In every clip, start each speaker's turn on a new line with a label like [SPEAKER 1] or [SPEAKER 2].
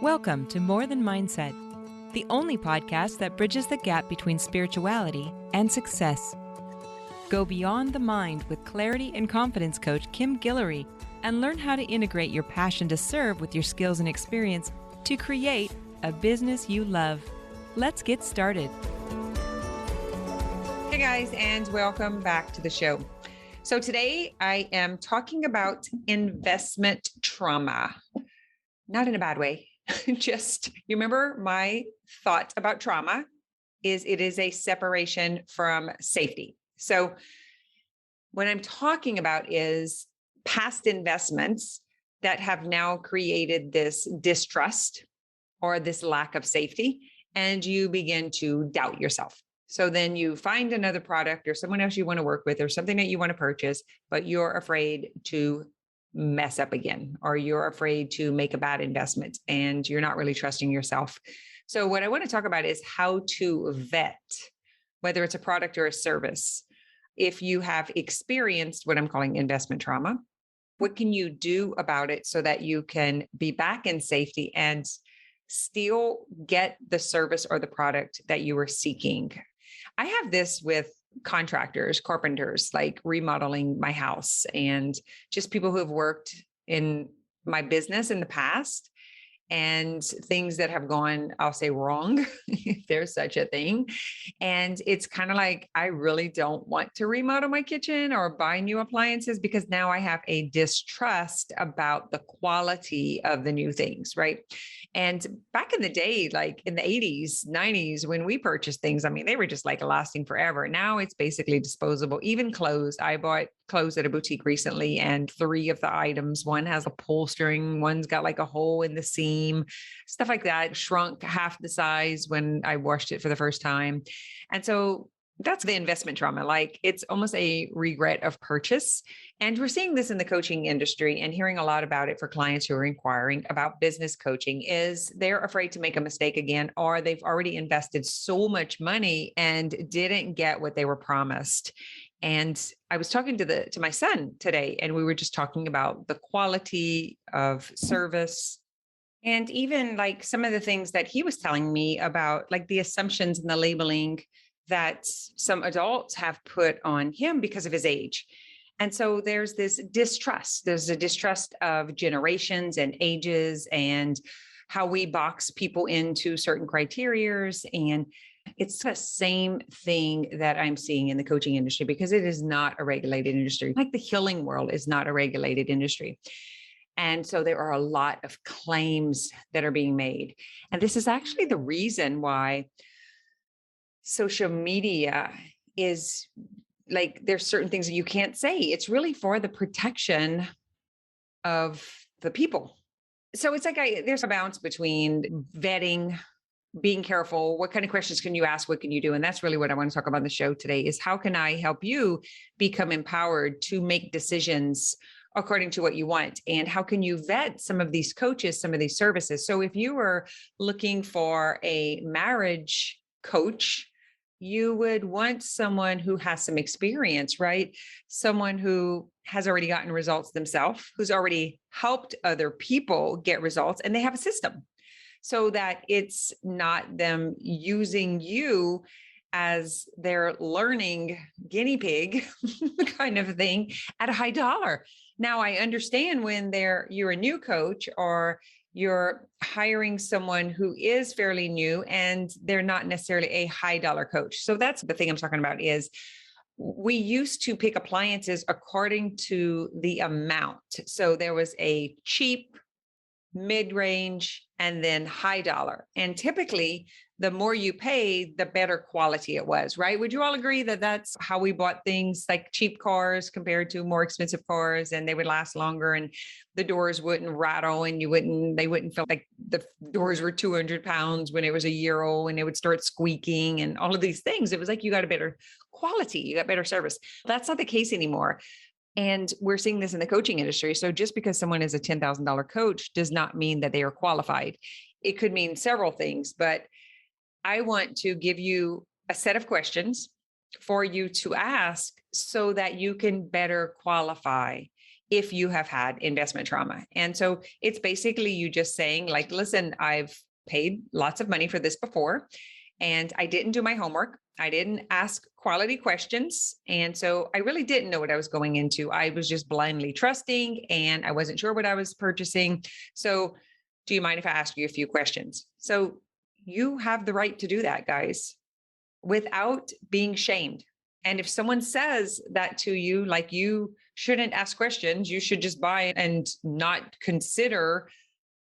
[SPEAKER 1] Welcome to More Than Mindset, the only podcast that bridges the gap between spirituality and success. Go beyond the mind with clarity and confidence coach Kim Guillory and learn how to integrate your passion to serve with your skills and experience to create a business you love. Let's get started.
[SPEAKER 2] Hey guys, and welcome back to the show. So today I am talking about investment trauma. Not in a bad way. Just, you remember my thought about trauma is it is a separation from safety. So what I'm talking about is past investments that have now created this distrust or this lack of safety, and you begin to doubt yourself. So then you find another product or someone else you want to work with or something that you want to purchase, but you're afraid to mess up again, or you're afraid to make a bad investment and you're not really trusting yourself. So what I want to talk about is how to vet, whether it's a product or a service. If you have experienced what I'm calling investment trauma, what can you do about it so that you can be back in safety and still get the service or the product that you were seeking? I have this with contractors, carpenters, like remodeling my house, and just people who have worked in my business in the past, and things that have gone, I'll say, wrong, if there's such a thing. And it's kind of like, I really don't want to remodel my kitchen or buy new appliances because now I have a distrust about the quality of the new things, right? And back in the day, like in the 80s, 90s, when we purchased things, I mean, they were just like lasting forever. Now it's basically disposable, even clothes. I bought clothes at a boutique recently, and 3 of the items, one has a pull string, one's got like a hole in the seam, stuff like that, shrunk half the size when I washed it for the first time. And so that's the investment trauma. Like, it's almost a regret of purchase. And we're seeing this in the coaching industry and hearing a lot about it for clients who are inquiring about business coaching is they're afraid to make a mistake again, or they've already invested so much money and didn't get what they were promised. And I was talking to my son today, and we were just talking about the quality of service and even like some of the things that he was telling me about, like the assumptions and the labeling that some adults have put on him because of his age. And so there's this distrust. There's a distrust of generations and ages and how we box people into certain criterias. And it's the same thing that I'm seeing in the coaching industry because it is not a regulated industry. Like the healing world is not a regulated industry. And so there are a lot of claims that are being made. And this is actually the reason why social media is like, there's certain things that you can't say. It's really for the protection of the people. So it's like there's a balance between vetting, being careful. What kind of questions can you ask? What can you do? And that's really what I want to talk about on the show today is how can I help you become empowered to make decisions according to what you want? And how can you vet some of these coaches, some of these services? So if you were looking for a marriage coach, you would want someone who has some experience, right? Someone who has already gotten results themselves, who's already helped other people get results, and they have a system so that it's not them using you as their learning guinea pig kind of thing at a high dollar. Now, I understand when you're a new coach or you're hiring someone who is fairly new and they're not necessarily a high dollar coach. So that's the thing I'm talking about is we used to pick appliances according to the amount. So there was a cheap, mid-range, and then high dollar. And typically, the more you pay, the better quality it was, right? Would you all agree that that's how we bought things like cheap cars compared to more expensive cars, and they would last longer and the doors wouldn't rattle and they wouldn't feel like the doors were 200 pounds when it was a year old and it would start squeaking and all of these things. It was like you got a better quality, you got better service. That's not the case anymore. And we're seeing this in the coaching industry. So just because someone is a $10,000 coach does not mean that they are qualified. It could mean several things, but I want to give you a set of questions for you to ask so that you can better qualify if you have had investment trauma. And so it's basically you just saying like, listen, I've paid lots of money for this before, and I didn't do my homework. I didn't ask quality questions. And so I really didn't know what I was going into. I was just blindly trusting and I wasn't sure what I was purchasing. So do you mind if I ask you a few questions? So you have the right to do that, guys, without being shamed. And if someone says that to you, like you shouldn't ask questions, you should just buy and not consider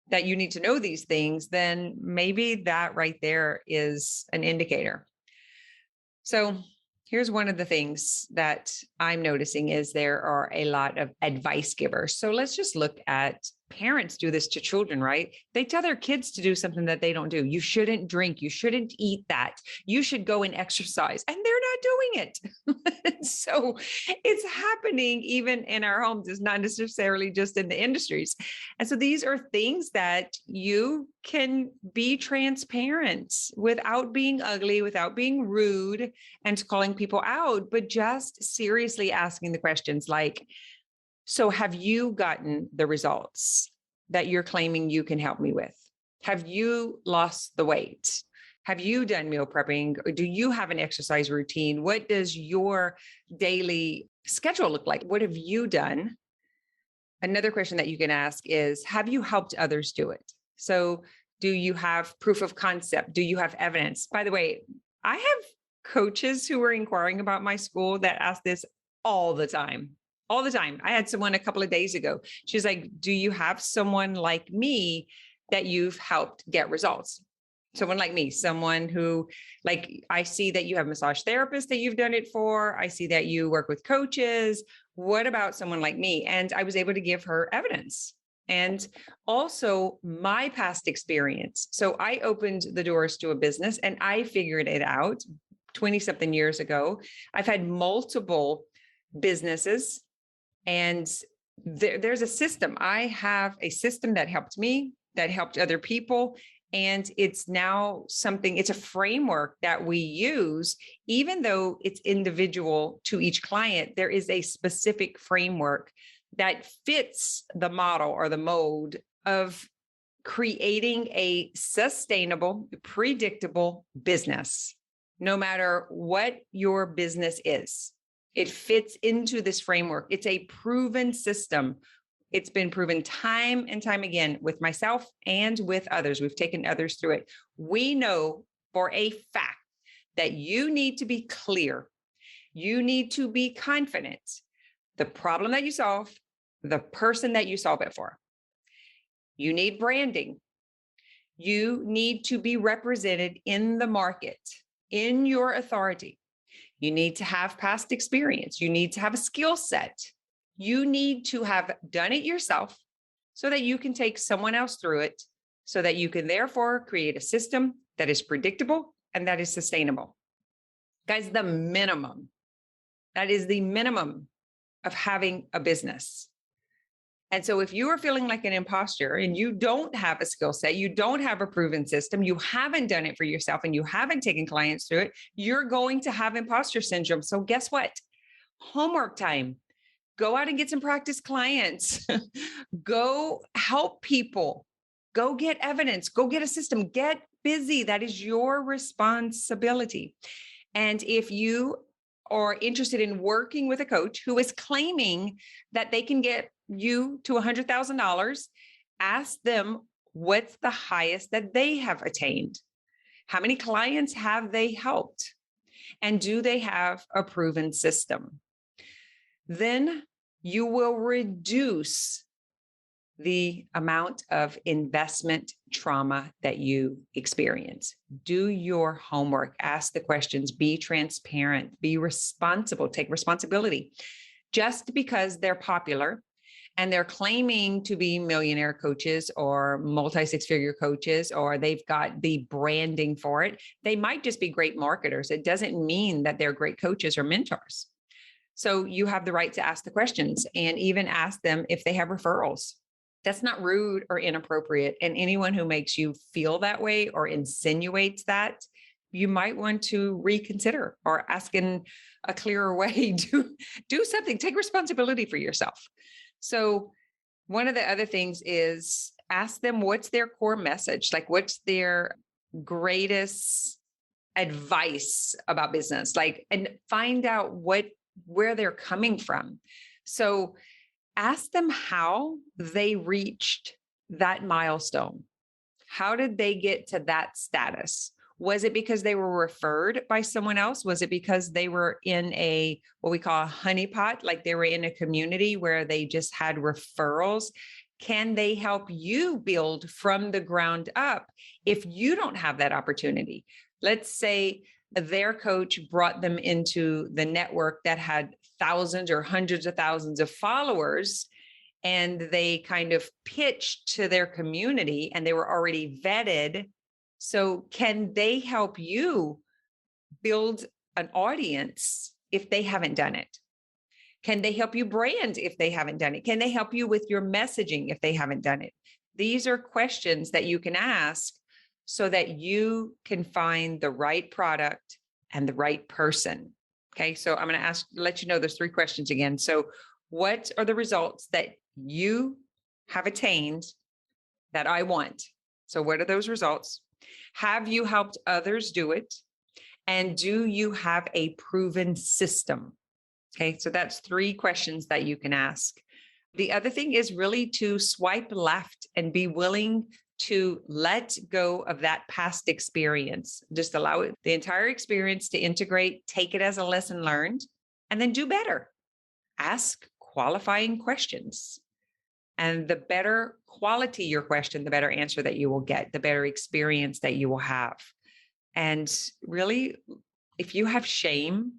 [SPEAKER 2] that you need to know these things, then maybe that right there is an indicator. So here's one of the things that I'm noticing is there are a lot of advice givers. So let's just look at parents do this to children, right? They tell their kids to do something that they don't do. You shouldn't drink. You shouldn't eat that. You should go and exercise. And they're not doing it. So it's happening even in our homes. It's not necessarily just in the industries. And so these are things that you can be transparent without being ugly, without being rude and calling people out, but just seriously asking the questions like, so have you gotten the results that you're claiming you can help me with? Have you lost the weight? Have you done meal prepping? Or do you have an exercise routine? What does your daily schedule look like? What have you done? Another question that you can ask is, have you helped others do it? So do you have proof of concept? Do you have evidence? By the way, I have coaches who are inquiring about my school that ask this all the time. All the time. I had someone a couple of days ago. She's like, do you have someone like me that you've helped get results? Someone like me, someone who, like, I see that you have massage therapists that you've done it for. I see that you work with coaches. What about someone like me? And I was able to give her evidence and also my past experience. So I opened the doors to a business and I figured it out 20 something years ago. I've had multiple businesses. And there's a system. I have a system that helped me, that helped other people. And it's now something, it's a framework that we use, even though it's individual to each client, there is a specific framework that fits the model or the mode of creating a sustainable, predictable business, no matter what your business is. It fits into this framework. It's a proven system. It's been proven time and time again with myself and with others. We've taken others through it. We know for a fact that you need to be clear. You need to be confident. The problem that you solve, the person that you solve it for. You need branding. You need to be represented in the market, in your authority. You need to have past experience. You need to have a skill set. You need to have done it yourself so that you can take someone else through it, so that you can therefore create a system that is predictable and that is sustainable. Guys, the minimum, that is the minimum of having a business. And so if you are feeling like an imposter and you don't have a skill set, you don't have a proven system, you haven't done it for yourself and you haven't taken clients through it, you're going to have imposter syndrome. So guess what? Homework time. Go out and get some practice clients. Go help people. Go get evidence. Go get a system. Get busy. That is your responsibility. And if you are interested in working with a coach who is claiming that they can get you to $100,000, ask them what's the highest that they have attained. How many clients have they helped? And do they have a proven system? Then you will reduce the amount of investment trauma that you experience. Do your homework, ask the questions, be transparent, be responsible, take responsibility. Just because they're popular and they're claiming to be millionaire coaches or multi-six-figure coaches, or they've got the branding for it, they might just be great marketers. It doesn't mean that they're great coaches or mentors. So you have the right to ask the questions and even ask them if they have referrals. That's not rude or inappropriate. And anyone who makes you feel that way or insinuates that, you might want to reconsider or ask in a clearer way. Do something. Take responsibility for yourself. So one of the other things is ask them what's their core message, like what's their greatest advice about business, like, and find out where they're coming from. So ask them how they reached that milestone. How did they get to that status? Was it because they were referred by someone else? Was it because they were in what we call a honeypot, like they were in a community where they just had referrals? Can they help you build from the ground up if you don't have that opportunity? Let's say their coach brought them into the network that had thousands or hundreds of thousands of followers, and they kind of pitched to their community and they were already vetted. So can they help you build an audience if they haven't done it? Can they help you brand if they haven't done it? Can they help you with your messaging if they haven't done it? These are questions that you can ask so that you can find the right product and the right person. Okay, so I'm going to let you know there's 3 questions again. So what are the results that you have attained that I want? So what are those results? Have you helped others do it? And do you have a proven system? Okay, so that's 3 questions that you can ask. The other thing is really to swipe left and be willing to let go of that past experience. Just allow it, the entire experience to integrate, take it as a lesson learned, and then do better. Ask qualifying questions. And the better quality your question, the better answer that you will get, the better experience that you will have. And really, if you have shame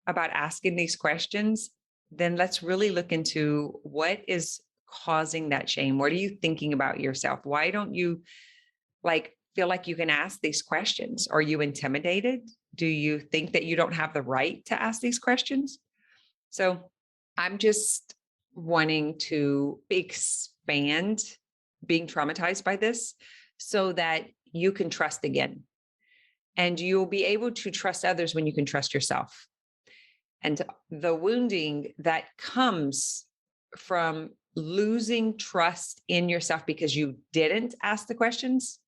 [SPEAKER 2] about asking these questions, then let's really look into what is causing that shame. What are you thinking about yourself? Why don't you feel like you can ask these questions? Are you intimidated? Do you think that you don't have the right to ask these questions? So I'm just wanting to expand being traumatized by this so that you can trust again. And you'll be able to trust others when you can trust yourself. And the wounding that comes from losing trust in yourself because you didn't ask the questions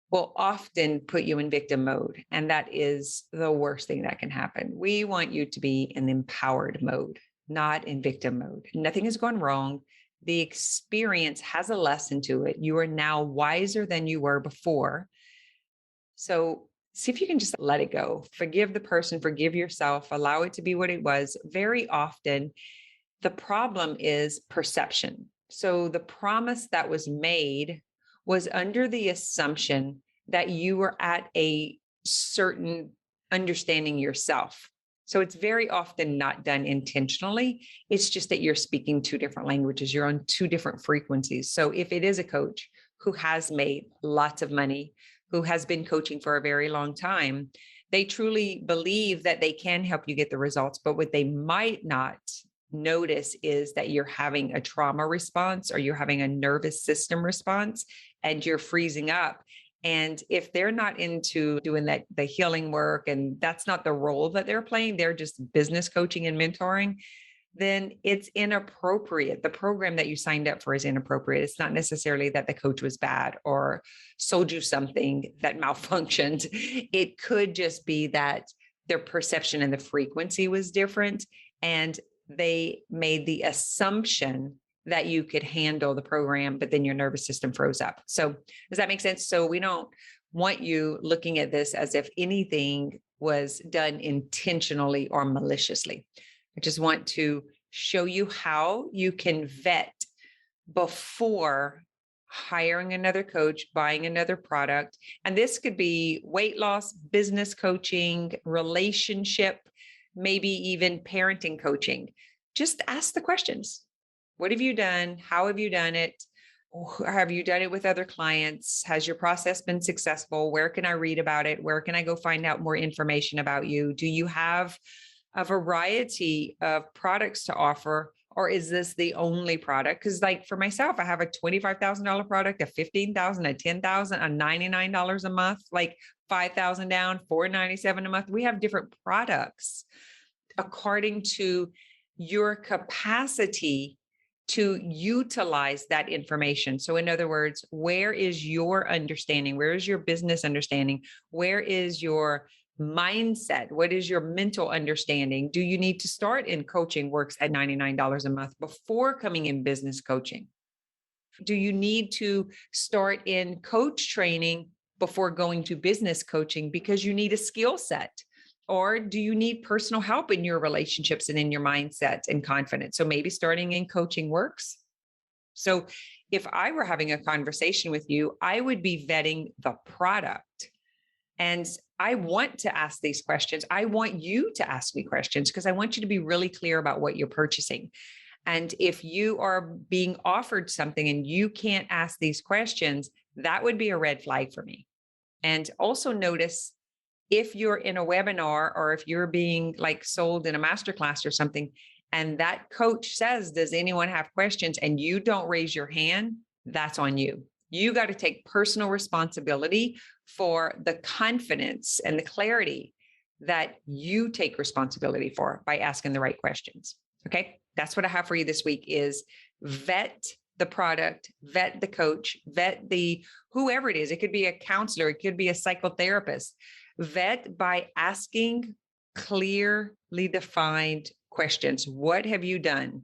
[SPEAKER 2] will often put you in victim mode. And that is the worst thing that can happen. We want you to be in empowered mode, not in victim mode. Nothing has gone wrong. The experience has a lesson to it. You are now wiser than you were before. So see if you can just let it go. Forgive the person, forgive yourself, allow it to be what it was. Very often, the problem is perception. So the promise that was made was under the assumption that you were at a certain understanding yourself. So it's very often not done intentionally. It's just that you're speaking 2 different languages. You're on 2 different frequencies. So if it is a coach who has made lots of money, who has been coaching for a very long time, they truly believe that they can help you get the results. But what they might not notice is that you're having a trauma response or you're having a nervous system response and you're freezing up. And if they're not into doing the healing work, and that's not the role that they're playing, they're just business coaching and mentoring, then it's inappropriate. The program that you signed up for is inappropriate. It's not necessarily that the coach was bad or sold you something that malfunctioned. It could just be that their perception and the frequency was different, and they made the assumption that you could handle the program, but then your nervous system froze up. So does that make sense? So we don't want you looking at this as if anything was done intentionally or maliciously. I just want to show you how you can vet before hiring another coach, buying another product. And this could be weight loss, business coaching, relationship, maybe even parenting coaching. Just ask the questions. What have you done? How have you done it? Have you done it with other clients? Has your process been successful? Where can I read about it? Where can I go find out more information about you? Do you have a variety of products to offer, or is this the only product? Because like for myself, I have a $25,000 product, a $15,000, a $10,000, a $99 a month, like $5,000 down, $497 a month. We have different products according to your capacity to utilize that information. So in other words, where is your understanding? Where is your business understanding? Where is your mindset? What is your mental understanding? Do you need to start in coaching works at $99 a month before coming in business coaching? Do you need to start in coach training before going to business coaching because you need a skill set? Or do you need personal help in your relationships and in your mindset and confidence? So maybe starting in coaching works. So if I were having a conversation with you, I would be vetting the product. And I want to ask these questions. I want you to ask me questions because I want you to be really clear about what you're purchasing. And if you are being offered something and you can't ask these questions, that would be a red flag for me. And also notice if you're in a webinar or if you're being like sold in a masterclass or something, and that coach says, does anyone have questions? And you don't raise your hand, that's on you. You got to take personal responsibility for the confidence and the clarity that you take responsibility for by asking the right questions. Okay. That's what I have for you this week is vet the product, vet the coach, vet the whoever it is. It could be a counselor. It could be a psychotherapist. Vet by asking clearly defined questions. What have you done?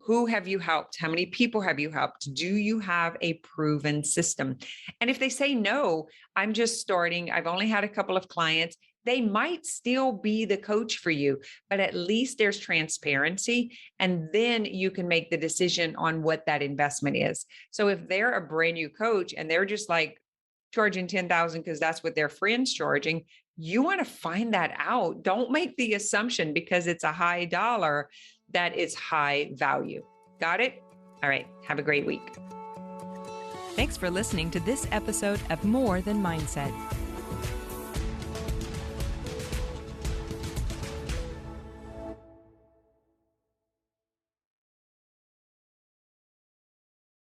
[SPEAKER 2] Who have you helped? How many people have you helped? Do you have a proven system? And if they say no, I'm just starting, I've only had a couple of clients, they might still be the coach for you, but at least there's transparency. And then you can make the decision on what that investment is. So if they're a brand new coach and they're just like charging $10,000 because that's what their friend's charging, you want to find that out. Don't make the assumption because it's a high dollar that it's high value. Got it? All right. Have a great week.
[SPEAKER 1] Thanks for listening to this episode of More Than Mindset.